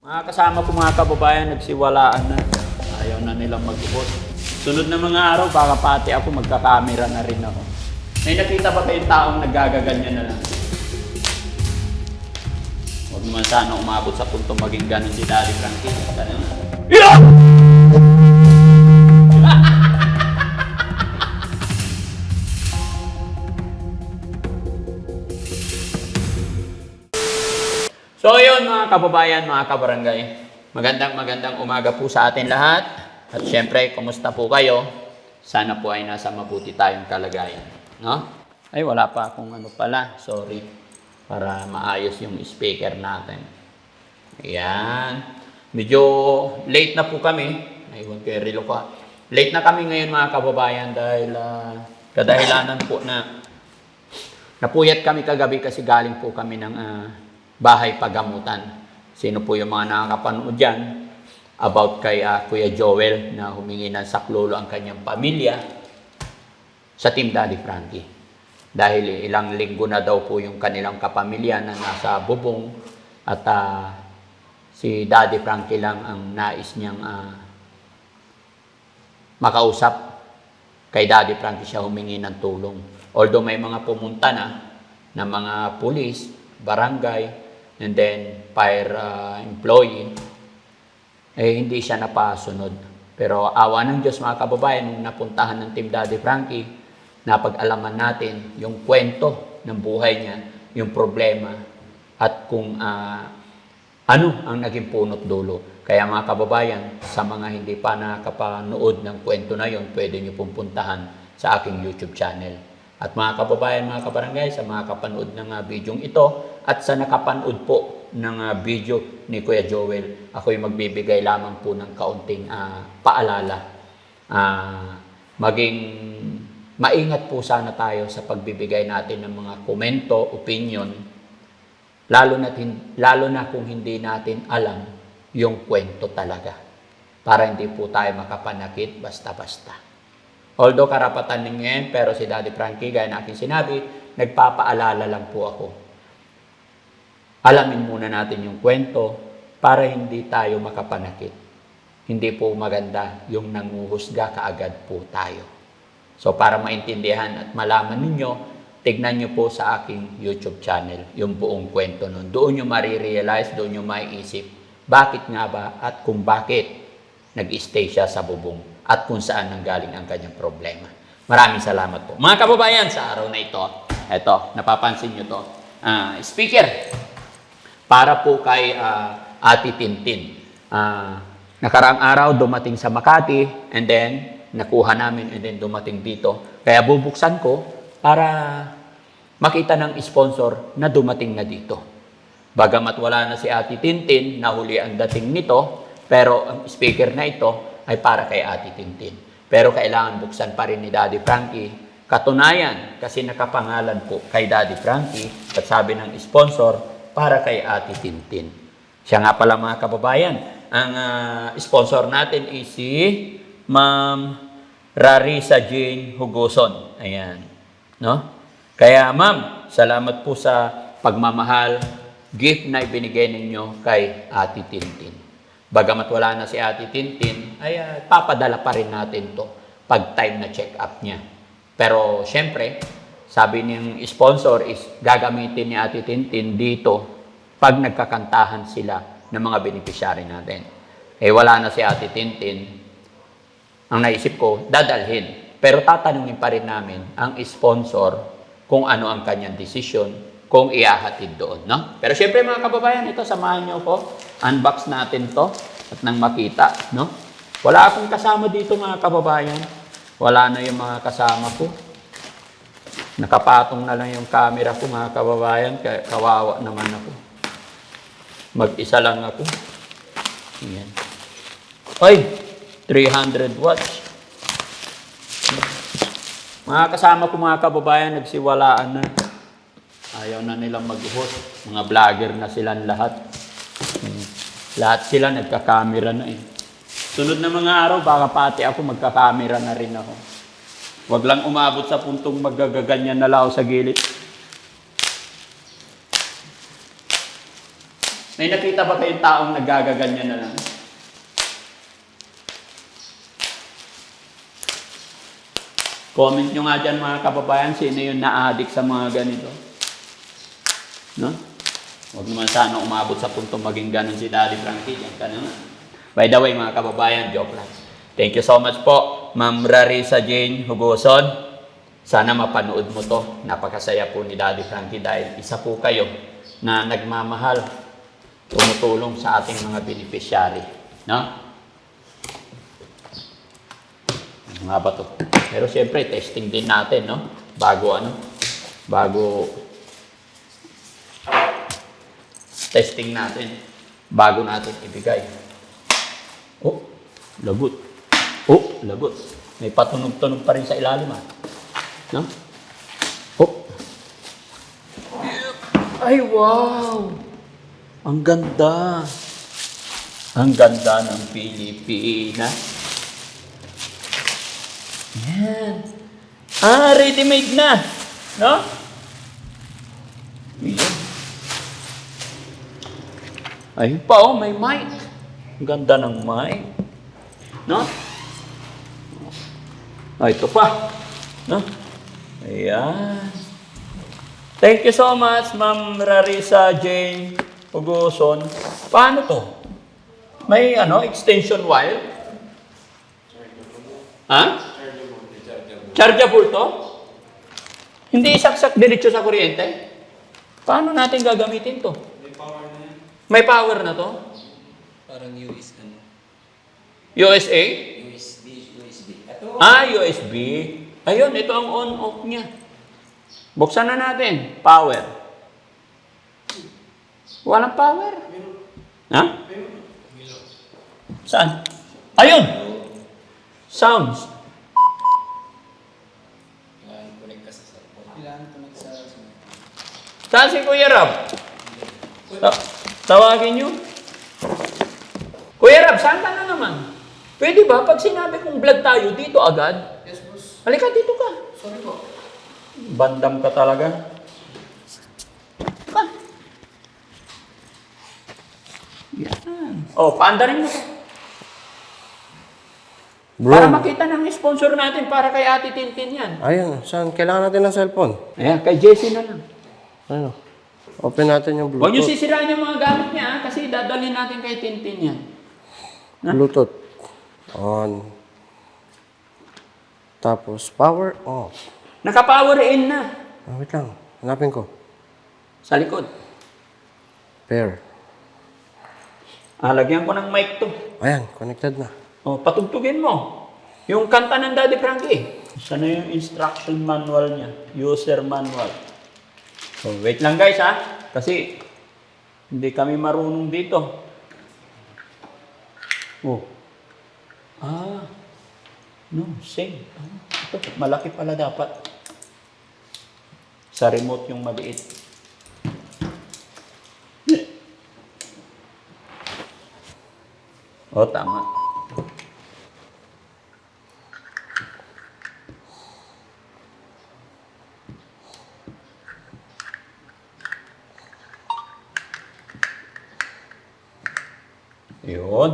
Mga kasama ko mga kababayan, nagsiwalaan na. Ayaw na nilang mag-ubos. Sunod na mga araw, baka pati ako magkakamera na rin ako. May nakita ba kayong taong nagagaganyan na lang? Huwag naman sana umabot sa punto maging ganun si Daddy Frankie. Ganun na. Yeah! So yun mga kababayan, mga kabarangay, magandang umaga po sa atin lahat. At syempre, kumusta po kayo? Sana po ay nasa mabuti tayong kalagayan. No? Ay, wala pa akong ano pala, sorry. Para maayos yung speaker natin. Ayan. Medyo late na po kami. Ayun, kay Rilo ko. Late na kami ngayon mga kababayan dahil kadahilanan po na napuyat kami kagabi kasi galing po kami ng bahay pagamutan. Sino po yung mga nakakapanood dyan about kay Kuya Joel na humingi ng saklolo ang kanyang pamilya sa Team Daddy Frankie. Dahil ilang linggo na daw po yung kanilang kapamilya na nasa bubong at si Daddy Frankie lang ang nais niyang makausap. Kay Daddy Frankie siya humingi ng tulong. Although may mga pumunta na mga pulis, barangay, and then fire employee, hindi siya napasunod. Pero awa ng Diyos mga kababayan, nung napuntahan ng Team Daddy Frankie, napag-alaman natin yung kwento ng buhay niya, yung problema, at kung ano ang naging punot dulo. Kaya mga kababayan, sa mga hindi pa nakapanood ng kwento na yon, pwede nyo pong puntahan sa aking YouTube channel. At mga kababayan, mga kabarangay, sa mga kapanood ng video ito at sa nakapanood po ng video ni Kuya Joel, ako'y magbibigay lamang po ng kaunting paalala. Maging maingat po sana tayo sa pagbibigay natin ng mga komento, opinion, lalo na kung hindi natin alam yung kwento talaga. Para hindi po tayo makapanakit basta-basta. Although karapatan ninyo yan, pero si Daddy Frankie, gaya na aking sinabi, nagpapaalala lang po ako. Alamin muna natin yung kwento para hindi tayo makapanakit. Hindi po maganda yung nanguhusga kaagad po tayo. So para maintindihan at malaman ninyo, tignan nyo po sa aking YouTube channel yung buong kwento nun. Doon nyo marirealize, doon nyo maiisip bakit nga ba at kung bakit nag-stay siya sa bubong at kung saan nanggaling ang kanyang problema. Maraming salamat po. Mga kababayan, sa araw na ito, eto, napapansin nyo to, speaker, para po kay Ate Tintin. Nakaraang araw, dumating sa Makati, and then, nakuha namin, and then dumating dito. Kaya bubuksan ko para makita ng sponsor na dumating na dito. Bagamat wala na si Ate Tintin, nahuli ang dating nito, pero ang speaker na ito ay para kay Ate Tintin. Pero kailangan buksan pa rin ni Daddy Frankie. Katunayan, kasi nakapangalan po kay Daddy Frankie at sabi ng sponsor, para kay Ate Tintin. Siya nga pala mga kababayan, ang sponsor natin is si Ma'am Rarisa Jane Hugoson. Ayan. No? Kaya ma'am, salamat po sa pagmamahal, gift na ibinigay ninyo kay Ate Tintin. Bagamat wala na si Ate Tintin, ay papadala pa rin natin to pag time na check-up niya. Pero syempre, sabi niyang sponsor is gagamitin ni Ate Tintin dito pag nagkakantahan sila ng mga beneficiary natin. Wala na si Ate Tintin. Ang naisip ko, dadalhin. Pero tatanungin pa rin namin ang sponsor kung ano ang kanyang desisyon kung iahatid doon, no? Pero syempre mga kababayan, ito samahan niyo ko. Unbox natin to at nang makita, no? Wala akong kasama dito mga kababayan. Wala na yung mga kasama ko. Nakapatong na lang yung camera ko mga kababayan, kaya kawawa naman ako. Mag-isa lang ako. Ayan. Ay, 300 watts. Mga kasama ko mga kababayan, nagsiwalaan na. Ayaw na nilang mag-host. Mga vlogger na silang lahat. Lahat sila nagka-camera na eh. Sunod na mga araw, baka pati ako magka-camera na rin ako. Huwag lang umabot sa puntong magagaganyan na lang ako sa gilid. May nakita ba kayong taong naggagaganyan na lang? Comment nyo nga dyan mga kababayan, sino yung na-addict sa mga ganito? No? Huwag naman sana umabot sa puntong maging ganun si Daddy Frankie. Yan ka naman. By the way, mga kababayan, joke lang. Thank you so much po, Ma'am Rarisa Jane Hugoson. Sana mapanood mo to. Napakasaya po ni Daddy Frankie dahil isa po kayo na nagmamahal, tumutulong sa ating mga beneficiary. No? Ano nga ba to? Pero siyempre, testing din natin, no? Bago testing natin, bago natin ibigay. Oh, lagot. Oh, lagot. May patunog-tunog pa rin sa ilalim, ah. No? Oh. Ay, wow! Ang ganda. Ang ganda ng Pilipinas. Yan. Ah, ready-made na. No? Yan. Ayun pa, oh, may mic. Ang ganda ng mic. No? Ah, ito pa. No? Ayan. Thank you so much, Ma'am Rarisa Jane Ugoson. Paano to? May extension wire? Ha? Chargeable to? Hindi isaksak diretso sa kuryente? Paano natin gagamitin to? May power na yan. May power na to? Parang USB. USA? USB. Ito. Ah, USB. Ayun, ito ang on-off niya. Buksan na natin. Power. Walang power. Ha? Saan? Ayun! Sounds. Connect ka sa cellphone. Kailangan connect sa cellphone. Saan si Kuya Rab? Tawagin niyo. Kuya Rab, saan ka na naman? Pwede ba? Pag sinabi kong vlog tayo, dito agad? Yes, boss. Halika, dito ka. Sorry po. Bandam ka talaga. Ka. Yan. Oh, paandarin mo. Bro, Para makita ng sponsor natin para kay Ate Tintin yan. ayan, saan? Kailangan natin ng cellphone. Ayan, kay Jessie na lang. Ano? Open natin yung Huwag niyo Bluetooth. sisirain yung mga gamit niya, kasi dadalhin natin kay Tintin yan. Ha? Bluetooth. On. Tapos, power off. Naka-power in na. Ah, wait lang. Hanapin ko. Sa likod. Pair. Lagyan ko ng mic to. Ayan, connected na. O, patugtugin mo. Yung kanta ng Daddy Frankie. Saan na yung instruction manual niya? User manual. So, wait lang guys ha. Kasi, hindi kami marunong dito. Oh. No, same. Ito, malaki pala dapat. Sa remote yung maliit. Oh, tama. Yun.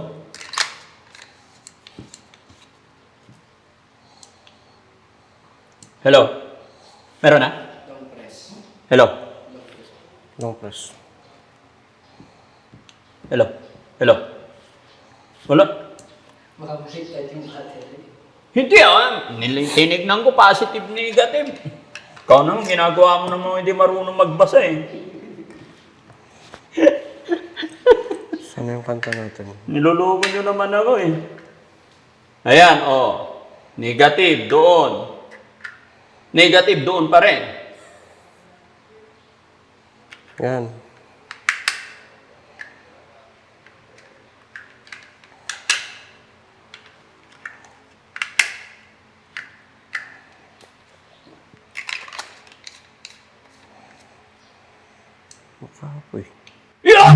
Hello? Meron na? Long press. Hello? Long press. Hello? Hello? Wala? Makabusit tayo yung battery. Hindi tinignan ko positive negative. Ikaw naman, ginagawa mo naman hindi marunong magbasa eh. Saan yung kanta natin? Nilulugo nyo naman ako eh. Ayan, oh. Negative, doon. Negative, doon pa rin. Yan. Makapoy. Yeah!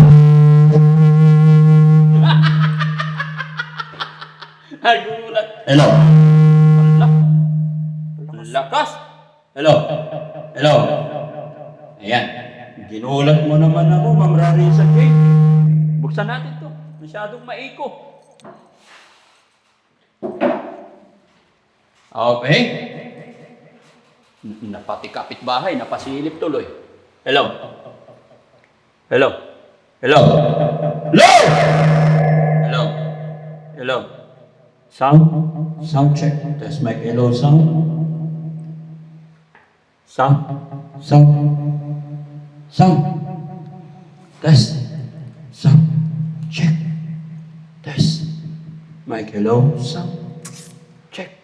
Nagulat. Hello? Lakas. Hello? Hello? Ayan. Ginulat mo naman ako, Ma'am Rarisa Jane. Buksan natin to. Masyadong maiko. Okay. Napati kapitbahay, napasilip tuloy. Hello? Hello? Hello? Hello? Hello? Hello? Sound? Sound check. Test mic. Hello, sound? Sound? Sound? Sound? Test. Sound. Check. Test. Mic. Hello, sound. Check.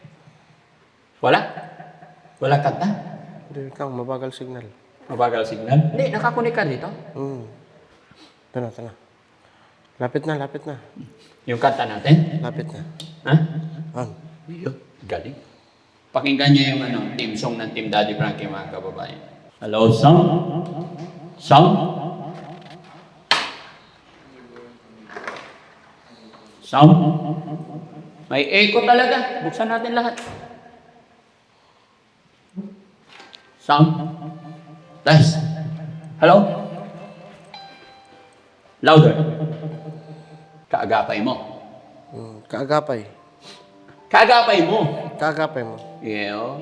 Wala? Wala kanta? Hindi kang mabagal signal. Mabagal signal? Hindi, nakakunik ka dito. Ito na. Lapit na. Yung kanta natin? Lapit na. Ha? On. Yun, galing. Pakinggan niyo yung team song ng Team Daddy Frankie, mga kababayan. Hello, sound? Sound? Sound? May echo talaga. Buksan natin lahat. Sound? Test. Hello? Louder. Kaagapay mo. Kaagapay. Kaagapay mo. Kaagapay mo. Yeah.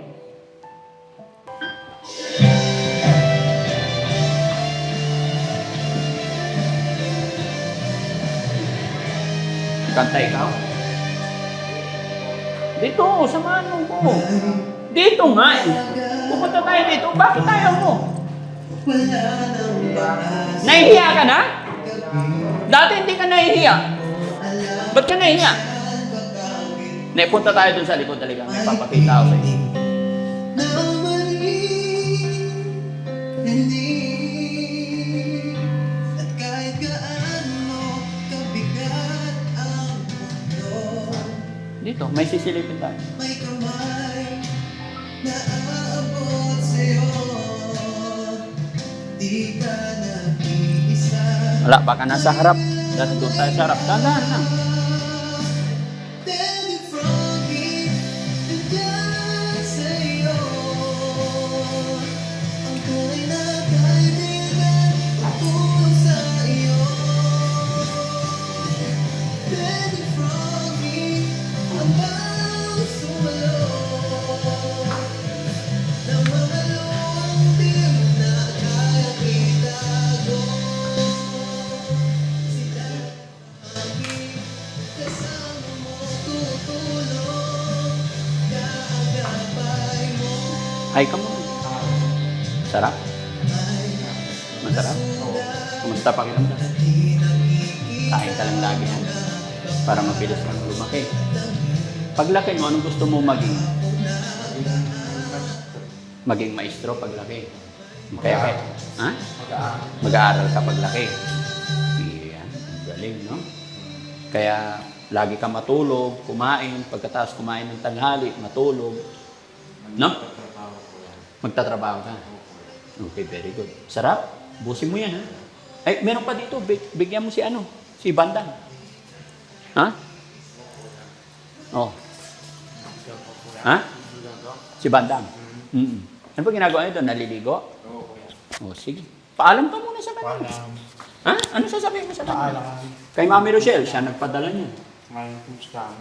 Kanta ikaw. Dito, samahan mo ko. Dito nga eh. Pupunta tayo dito. Bakit tayo mo? Nahihiya ka na? Dati hindi ka nahihiya. Ba't ka nahihiya? Punta tayo dun sa likod. Talaga, may papakita ako sa iyo. Dito, may sisilipin tayo. May kamay na aabot sa'yo. Di ka nag-iisa. Wala, baka nasa harap. Dahil doon tayo sa harap. Dahan lang. Daddy Frankie, nandiyan sa'yo. Ang tunay na kaibigan, tutulong sa iyo. Daddy Frankie, hanggang sumalo. Na mga luwang di mo na kayang itago. Si Daddy Frankie, kasama mo tutulong. Kaagapay mo. Hi ka muna. Sarap? Masarap? Kumusta pakiramdam? Kain ka lang lagi yan. Para mabilis kang lumaki. Paglaki mo, anong gusto mo maging? Maging maestro paglaki. Kaya, ha? Mag-aaral ka paglaki. Yan, galing, no? Kaya, lagi ka matulog, kumain, pagkatapos kumain ng tanghali, matulog. No? Magtatrabaho ka. Okay, very good. Sarap. Busin mo yan, ha? Ay, meron pa dito. Bigyan mo si ano? Si Bandang. Ha? Oh. Ha? Si Bandang. Ano ba ginagawa niyo doon? Naliligo? Oh, sige. Paalam ka muna sa kanya. Ha? Ano sasabihin mo sa kanya? Kay Mami Rochelle, siya nagpadala niya. Ngayon, kumusta?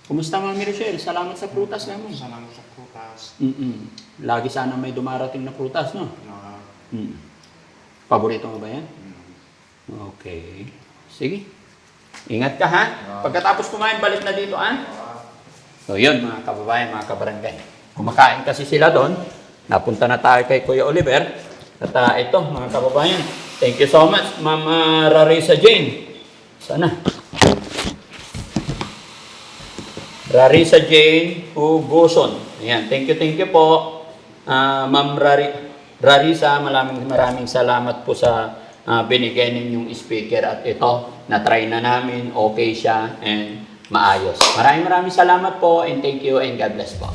Kumusta, Mami Rochelle? Salamat sa prutas namin. Salamat sa prutas. Lagi sana may dumarating na prutas, no? Na, Paborito mo ba yan? Okay. Sige. Ingat ka, ha? Pagkatapos kumain, balik na dito, ha? So, yun, mga kababayan, mga kabarangay. Kumakain kasi sila doon. Napunta na tayo kay Kuya Oliver. At ito, mga kababayan. Thank you so much, Ma'am Rarisa Jane. Sana. Rarisa Jane Hugoson. Ayan, thank you po. Ma'am Rarisa, maraming salamat po sa binigay ninyong speaker. At ito, na-try na namin, okay siya, and maayos. Maraming salamat po, and thank you, and God bless po.